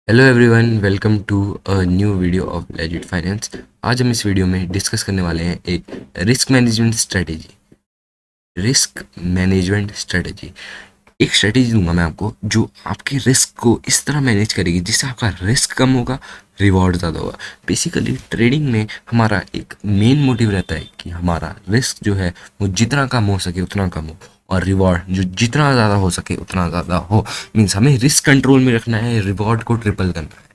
Hello everyone, welcome to a new video of legit finance. आज हम इस video में डिस्कस करने वाले हैं एक रिस्क मैनेजमेंट स्ट्रेटेजी। एक स्ट्रेटेजी दूंगा मैं आपको जो आपके रिस्क को इस तरह मैनेज करेगी जिससे आपका रिस्क कम होगा, रिवॉर्ड ज़्यादा होगा। बेसिकली ट्रेडिंग में हमारा एक मेन मोटिव रहता है कि हमारा रिस्क जो है वो जितना कम हो सके उतना कम हो, और रिवॉर्ड जो जितना ज़्यादा हो सके उतना ज़्यादा हो। मीन्स हमें रिस्क कंट्रोल में रखना है, रिवॉर्ड को ट्रिपल करना है।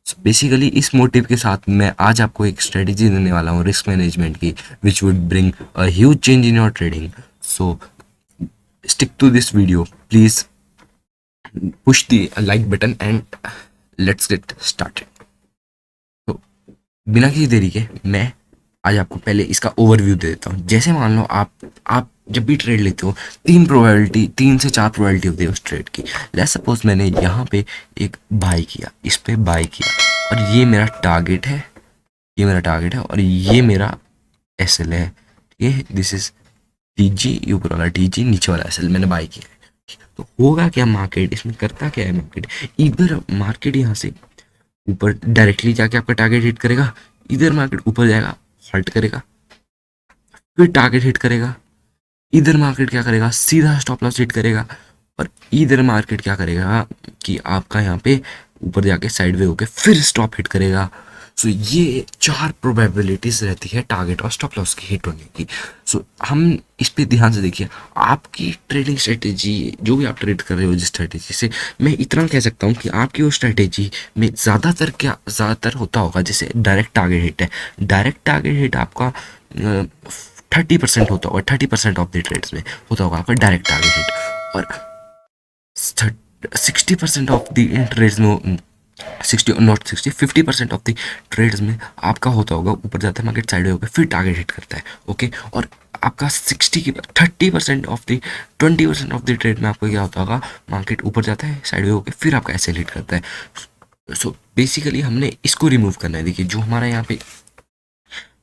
सो बेसिकली इस मोटिव के साथ मैं आज आपको एक स्ट्रेटेजी देने वाला हूँ रिस्क मैनेजमेंट की, which would bring a huge change in your trading. So stick to this video, please push the like button and let's get started। तो बिना किसी देरी के मैं आज आपको पहले इसका ओवरव्यू दे देता हूँ। जैसे मान लो आप जब भी ट्रेड लेते हो, तीन से चार प्रोबेबिलिटी होती है उस ट्रेड की। लेट्स सपोज मैंने यहाँ पे एक बाई किया, इस पे बाई किया, और ये मेरा टारगेट है, और ये मेरा एस एल है। ये दिस इज टी जी, ऊपर वाला टी जी, नीचे वाला एस एल मैंने बाई किया है। तो होगा क्या, मार्केट इसमें करता क्या है, मार्केट इधर मार्केट यहाँ से ऊपर डायरेक्टली जाके आपका टारगेट हिट करेगा, इधर मार्केट ऊपर जाएगा, हॉल्ट करेगा, फिर टारगेट हिट करेगा, इधर मार्केट क्या करेगा, सीधा स्टॉप लॉस हिट करेगा, और इधर मार्केट क्या करेगा कि आपका यहाँ पे ऊपर जाके साइडवे होके फिर स्टॉप हिट करेगा। सो ये चार प्रोबेबिलिटीज रहती है टारगेट और स्टॉप लॉस की हिट होने की। सो हम इस पे ध्यान से देखिए, आपकी ट्रेडिंग स्ट्रेटेजी जो भी आप ट्रेड कर रहे हो जिस स्ट्रेटेजी से, मैं इतना कह सकता हूँ कि आपकी वो स्ट्रेटेजी में ज़्यादातर होता होगा जैसे डायरेक्ट टारगेट हिट है। डायरेक्ट टारगेट हिट आपका 30% होता होगा, 30% ऑफ द ट्रेड्स में होता होगा आपका डायरेक्ट टारगेट हिट, और 60% ऑफ द ट्रेड्स में, 50% ऑफ द ट्रेड्स में आपका होता होगा ऊपर जाता है मार्केट साइड होकर फिर टारगेट हिट करता है। ओके, और आपका 30% of the 20% of the trade में आपको क्या होता होगा, मार्केट ऊपर जाता है साइड होकर फिर आपका ऐसे हिट करता है। सो बेसिकली हमने इसको रिमूव करना है। देखिए, जो हमारा यहाँ पे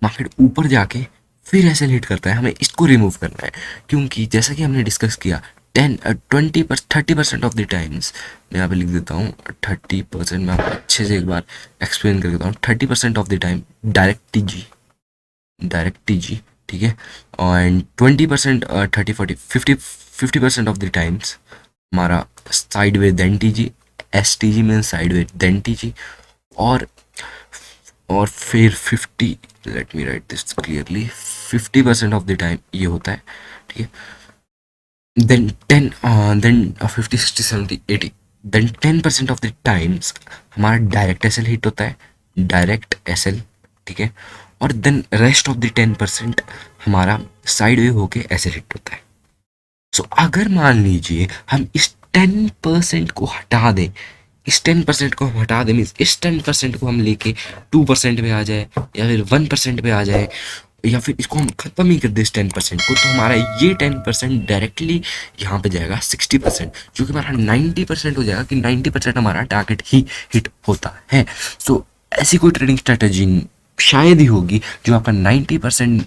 मार्केट ऊपर जाके फिर ऐसे हिट करता है, हमें इसको रिमूव करना है। क्योंकि जैसा कि हमने डिस्कस किया, 30% ऑफ द टाइम्स, मैं यहाँ पे लिख देता हूँ 30%, मैं आपको अच्छे से एक बार एक्सप्लेन कर देता हूँ। 30% of the time direct T G, ठीक है, एंड 20%, 50% ऑफ द टाइम्स हमारा side way then T G, S T G mean side way then T G, और फिर 50, let me write this clearly, 50% of the time ये होता है, ठीक है। Then 50, 60, 70, 80, then 10% of the times हमारा direct S L hit होता है, डायरेक्ट एस एल, ठीक है। और देन रेस्ट ऑफ द 10% हमारा साइड वे होके ऐसे हिट होता है। सो अगर मान लीजिए हम इस 10% को हटा दें, मीन्स इस 10% को हम लेके 2% पे आ जाए, या फिर 1% पे आ जाए, या फिर इसको हम खत्म ही कर दें इस 10% को, तो हमारा ये 10% डायरेक्टली यहाँ पे जाएगा 60%, जो कि हमारा 90% हो जाएगा कि 90% हमारा टारगेट ही हिट होता है। सो ऐसी कोई ट्रेडिंग स्ट्रेटेजी शायद ही होगी जो आपका 90%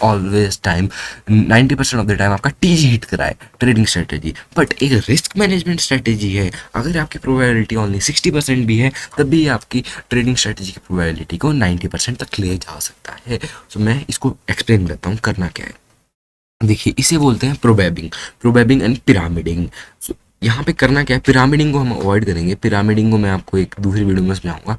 always time, 90% of the time आपका टीजी हिट कराए ट्रेडिंग स्ट्रेटेजी। बट एक रिस्क मैनेजमेंट स्ट्रेटेजी है, अगर आपकी प्रोबेबिलिटी ओनली 60% भी है तब भी आपकी ट्रेडिंग स्ट्रेटेजी की प्रोबेबिलिटी को 90% तक ले जा सकता है। तो मैं इसको एक्सप्लेन करता हूँ करना क्या है। देखिए, इसे बोलते हैं प्रोबेबिंग एंड पिरामिडिंग। यहाँ पे करना क्या है, पिरामिडिंग को हम अवॉइड करेंगे, पिरामिडिंग को मैं आपको एक दूसरी वीडियो में समझाऊंगा।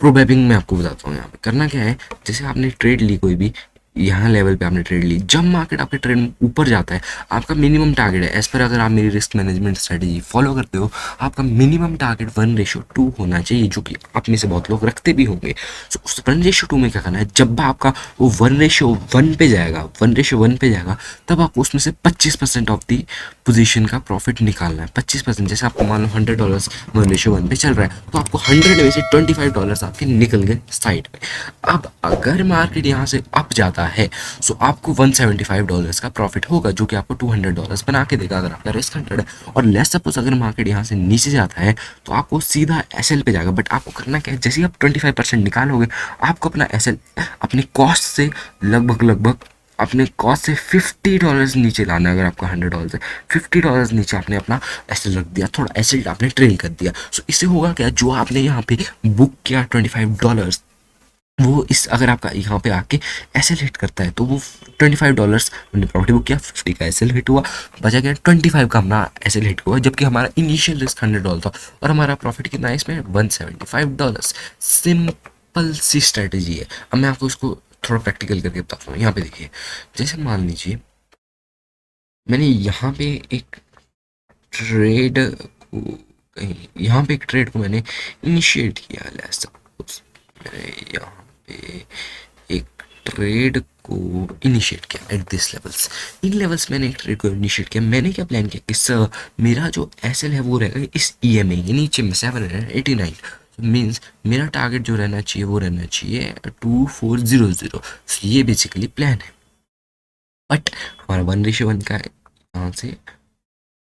प्रोबेबिंग में आपको बताता हूँ यहाँ पे करना क्या है। जैसे आपने ट्रेड ली कोई भी, यहाँ लेवल पे आपने ट्रेड ली, जब मार्केट आपके ट्रेड में ऊपर जाता है, आपका मिनिमम टारगेट है एज पर, अगर आप मेरी रिस्क मैनेजमेंट स्ट्रेटेजी फॉलो करते हो, आपका मिनिमम टारगेट 1:2 होना चाहिए, जो कि आप में से बहुत लोग रखते भी होंगे। सो उस 1:2 में क्या करना है, जब आपका वो 1:1 पे जाएगा, 1:1 पे जाएगा, तब आपको उसमें से 25% ऑफ दी पोजीशन का प्रॉफिट निकालना है। 25%, जैसे आपको मान लो $100 1:1 पे चल रहा है, तो आपको 100 में से $25 आपके निकल गए साइड में। अब अगर मार्केट यहाँ से अप जाता है, सो आपको $175 का प्रॉफिट होगा, जो कि आपको $200 बना के देगा अगर आपका रिस्क 100 है। और लेट्स सपोज अगर मार्केट यहाँ से नीचे जाता है, तो आपको सीधा एसएल पे जाएगा। बट आपको करना क्या है, जैसे ही आप 25% निकालोगे, आपको अपना एसएल अपनी कॉस्ट से लगभग अपने कॉस्ट से $50 नीचे लाना है। अगर आपका $100 है, $50 नीचे आपने अपना एसेट रख दिया, थोड़ा एसेट आपने ट्रेल कर दिया। सो इससे होगा क्या, जो आपने यहाँ पे बुक किया $25, वो इस अगर आपका यहाँ पे आके एसेल हिट करता है तो वो $25 हमने प्रॉफिट बुक किया, 50 का एसेल हिट हुआ, बचा गया 25 का अपना एसेल हिट हुआ, जबकि हमारा इनिशियल रिस्क $100 था और हमारा प्रॉफिट कितना है इसमें, $175। सिंपल सी स्ट्रेटेजी है। अब मैं आपको इसको थोड़ा प्रैक्टिकल करके बताता हूँ। यहाँ पे देखिए, जैसे मान लीजिए मैंने यहाँ पे एक ट्रेड को यहाँ पे एक ट्रेड को मैंने इनिशिएट किया, लेट्स सपोज मैंने यहाँ पे एक ट्रेड को इनिशिएट किया at this levels, in levels मैंने एक ट्रेड को इनिशिएट किया। मैंने क्या प्लान किया कि सर मेरा जो एसएल है वो रहेगा इस ईएमए के नीचे में 789, मीन्स मेरा टारगेट जो रहना चाहिए वो रहना चाहिए 2400। ये बेसिकली प्लान है। बट हमारा 1:1 का है, यहाँ से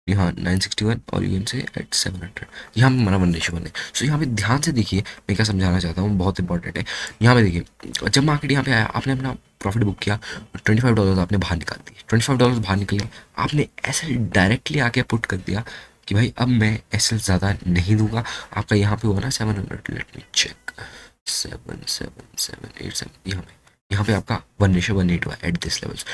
यहाँ 961 और यूएन से एट 700, यहाँ पे हमारा 1:1 है। सो यहाँ पे ध्यान से देखिए मैं क्या समझाना चाहता हूँ, बहुत इंपॉर्टेंट है। यहाँ पे देखिए, जब मार्केट यहाँ पे आया आपने अपना प्रॉफिट बुक किया, $25 आपने बाहर निकाल दिए, $25 बाहर निकले, आपने ऐसे डायरेक्टली आके पुट कर दिया कि भाई अब मैं ऐसे ज़्यादा नहीं दूंगा। आपका यहाँ पे हुआ ना 700, लेट मी चेक, 7787, यहाँ पे आपका 1:18 हुआ एट दिस लेवल्स।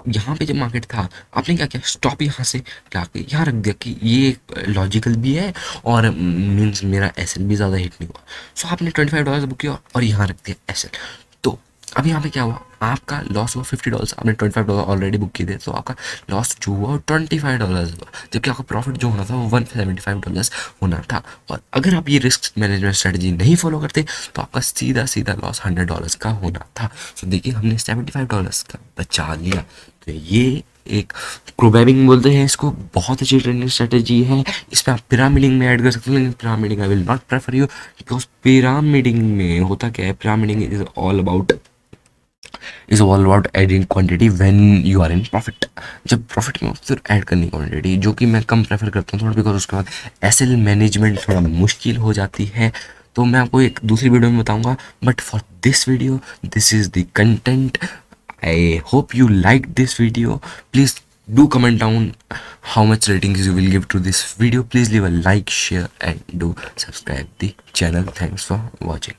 यहाँ पे जब मार्केट था आपने क्या किया, स्टॉप यहाँ से ला के यहाँ रख दिया कि ये लॉजिकल भी है और मीन्स मेरा एसएल भी ज़्यादा हिट नहीं हुआ। सो आपने $25 बुक किया और यहाँ रख दिया एसएल। तो अब यहाँ पे क्या हुआ, आपका लॉस हुआ $50, आपने $25 ऑलरेडी बुक किए थे, तो आपका लॉस जो हुआ वो $25 हुआ, जबकि आपका प्रॉफिट जो होना था वो $175 होना था। और अगर आप ये रिस्क मैनेजमेंट स्ट्रेटजी नहीं फॉलो करते तो आपका सीधा सीधा लॉस $100 का होना था। तो देखिए हमने $75 का बचा लिया। तो ये एक प्रोबैबिंग बोलते हैं इसको, बहुत अच्छी ट्रेडिंग स्ट्रेटजी है। इसमें आप पिरामिडिंग में ऐड कर सकते हो, लेकिन pyramiding I will not prefer you, because pyramiding में होता क्या है, pyramiding is all about adding quantity when you are in profit. जब प्रॉफिट में हो फिर ऐड करनी क्वांटिटी, जो कि मैं कम प्रेफर करता हूँ थोड़ा, बिकॉज उसके बाद एसएल मैनेजमेंट थोड़ा मुश्किल हो जाती है। तो मैं आपको एक दूसरी वीडियो में बताऊंगा, but for this video this is the content. I hope you liked this video. Please do comment down how much ratings you will give to this video. Please leave a like, share and do subscribe the channel. Thanks for watching.